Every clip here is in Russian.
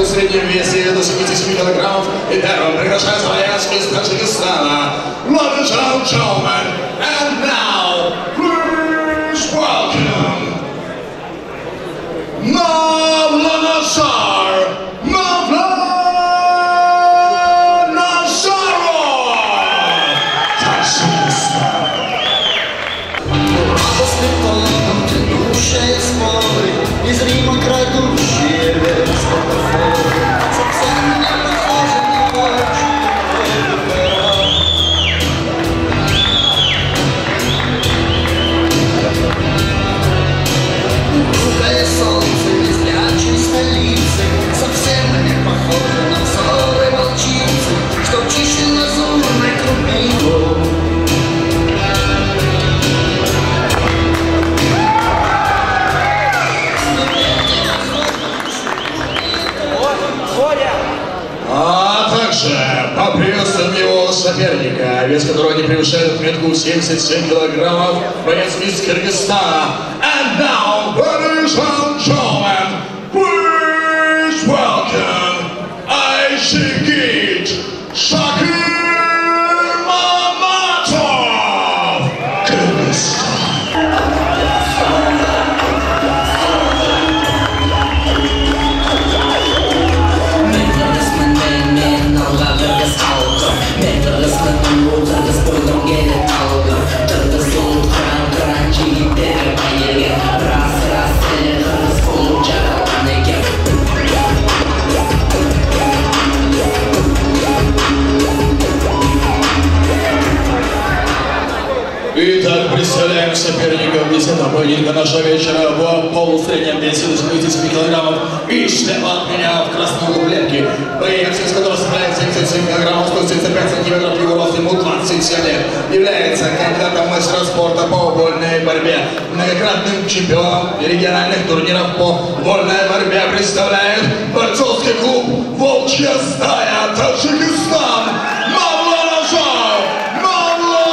среднем весе до 77 килограммов. И первым приглашаю боец из Таджикистана. Ladies and gentlemen, and now, please welcome Mavlanasar Mavlanasarov, Таджикистан. После полном тянущие споры, незримо крадущие весь светофор, совсем не похоже на волчьи гора. Упругое солнце незрячей столицы, совсем не похоже на взоры волчицы, что чище лазурной крупней гор. А также поприветствуем его соперника, вес которого не превышает отметку 77 килограммов, боец из Кыргызстана. And now, ladies and gentlemen, please welcome Айшигит Шакир Маматов, Кыргызстан. Итак, представляем соперников 10-го поединка нашего вечера в полусреднем весе до 77 килограммов. И слева от меня в красном углу клетки боец, из которого составляет 77 килограммов, 135 сантиметров, его рост, ему 27 лет. Является кандидатом в мастера спорта по вольной борьбе. Многократным чемпионом региональных турниров по вольной борьбе представляет борцовский клуб «Волчья стая», Таджикистан, Мавланасар Мавланасаров.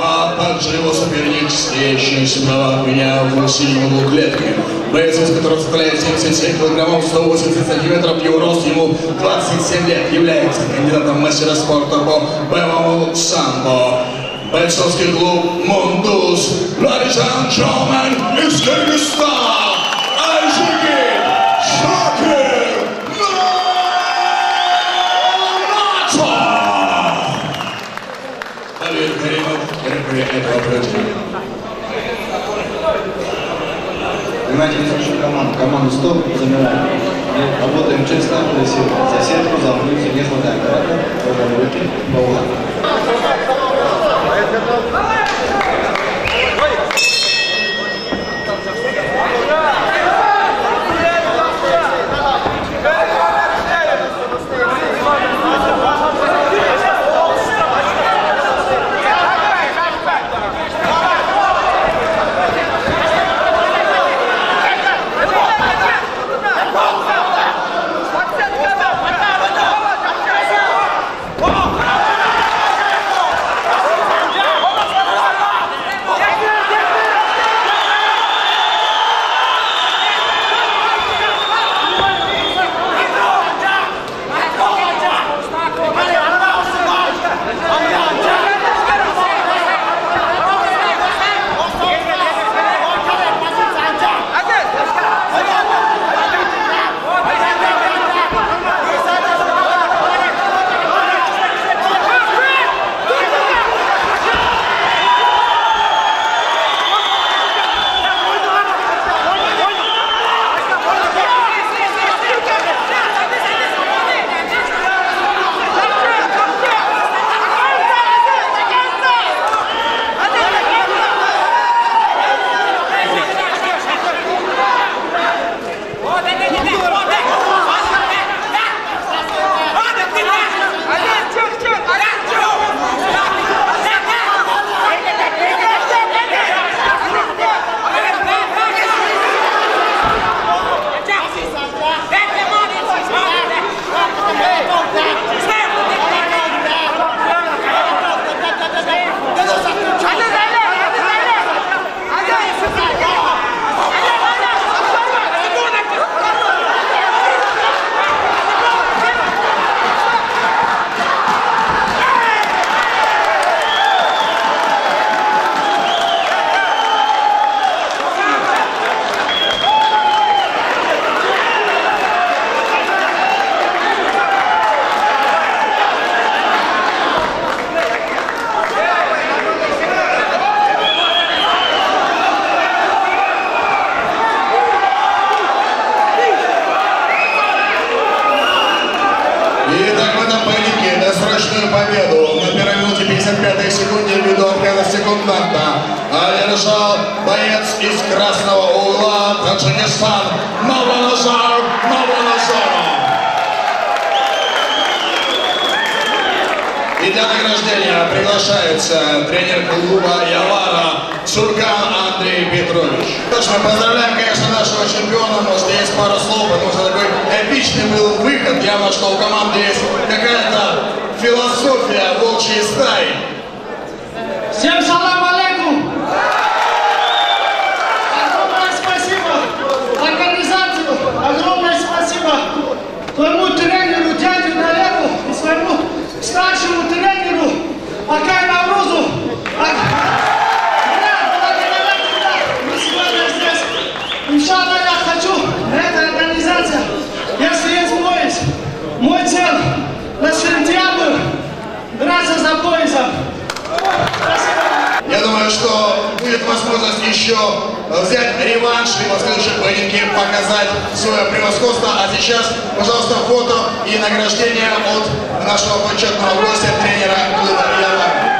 А также его соперник, стоящий справа от меня в синем углу клетки. Боец, из которого составляет 77 килограммов, 180 сантиметров, его рост, ему 27 лет, является кандидатом в мастера спорта по боевому самбо. Бойцовский клуб «Мундус». Ladies and gentlemen, из Кыргызстана, Айшигит Шакир Маматов. Давид Каримов, рефери этого поединка. Внимательно слушаем команду. Команду стоп, замираем. Мы работаем честно, агрессивно. За сетку, за амуницию, не хватаем кратко. Можем руки по углам. победу на 1 минуте 55 секунде ввиду отказа секунданта одержал боец из красного угла Таджикистан Мавланазар Мавланазаров. И для награждения приглашается тренер клуба Ялара Цуркан Андрей Петрович. Так что мы поздравляем, конечно, нашего чемпиона. Может, есть пару слов, потому что такой эпичный был выход. Явно, что у команды есть какая-то философия волчьей стаи. Всем салам алейкум! Огромное спасибо организатору, огромное спасибо твоему тренеру, дяде Налегу и своему старшему тренеру Акай Наврузу. Благодаря тебя мы сегодня здесь. Иншалла, я хочу на этой организации, если есть пояс, мой цел на сентябрь драться за поясом. Я думаю, что будет возможность еще взять реванш и в следующем поединке показать свое превосходство. А сейчас, пожалуйста, фото и награждение от нашего почетного гостя, тренера клуба Ялара.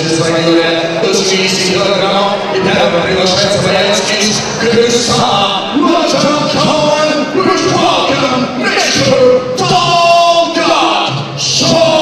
весит своей юре до 60 килограммов. И первым приглашается боярский Крыса Лачанкален Рышпалкин Мистер Талгат Шатман.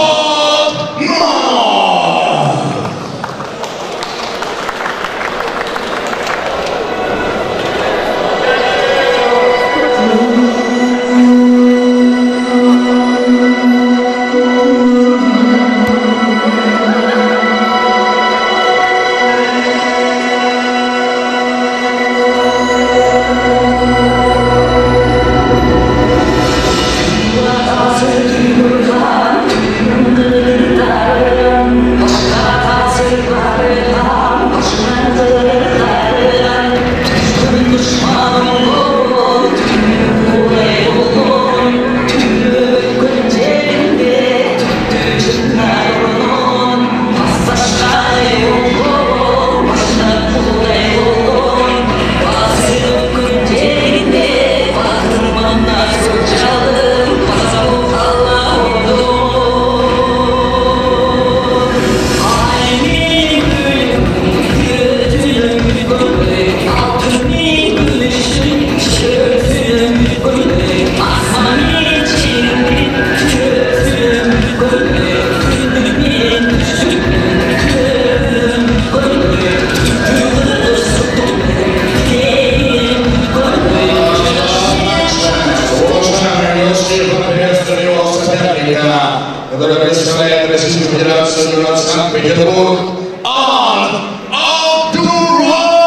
Который представляет Российскую Федерацию город Санкт-Петербург, Ан Абдурахманов!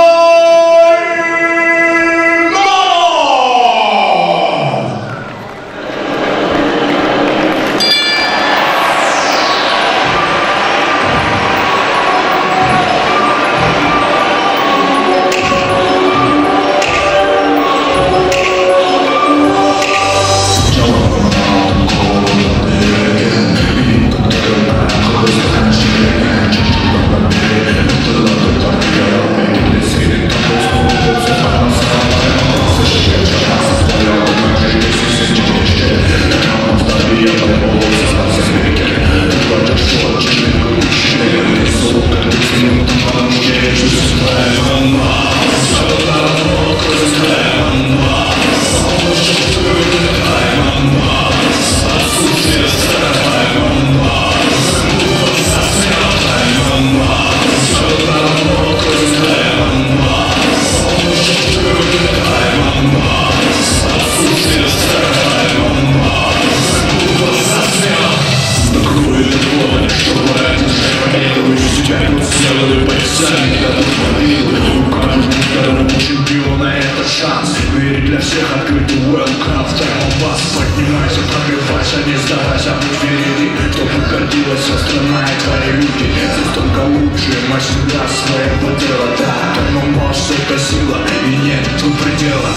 Для всех открытый welcome. Второй бас, поднимайся, пробивайся, не сдавайся, будь впереди. Чтобы гордилась вся страна и твои люди. Здесь только лучшие мастера своего дела. Да, термомост — это сила, и нет тут предела.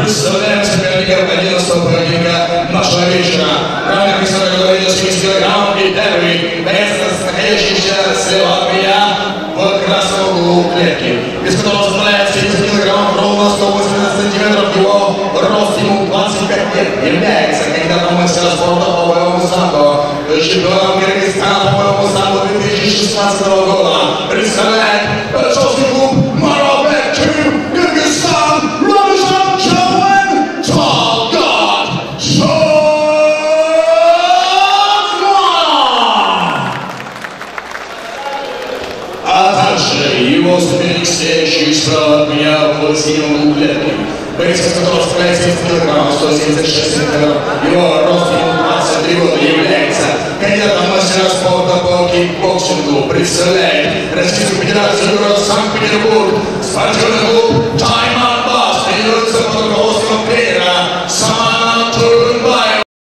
Представляем соперников 11-го поединка нашего вечера. Равных весов говорили 70 килограмм и первый, находящийся слева от меня в красном углу клетки, без которого составляет 70 килограммов, ровно 180 сантиметров, его рост, ему 25 лет, является кандидатом мастера спорта по боевому самбо, чемпионом Кыргызстана по боевому самбо 2016 года. Представляет бойцовский клуб Марабек Тим Кыргызстан Рамзан Чален Талгат Шатман. А также его соперник, стоящий справа от меня в синем углу клетки, боец, который составляет 70 килограммов, 176 сантиметров, его рост ему 23 года, является кандидатом мастера спорта по кикбоксингу, представляет Российскую Федерацию город Санкт-Петербург, спортивный клуб «Тайм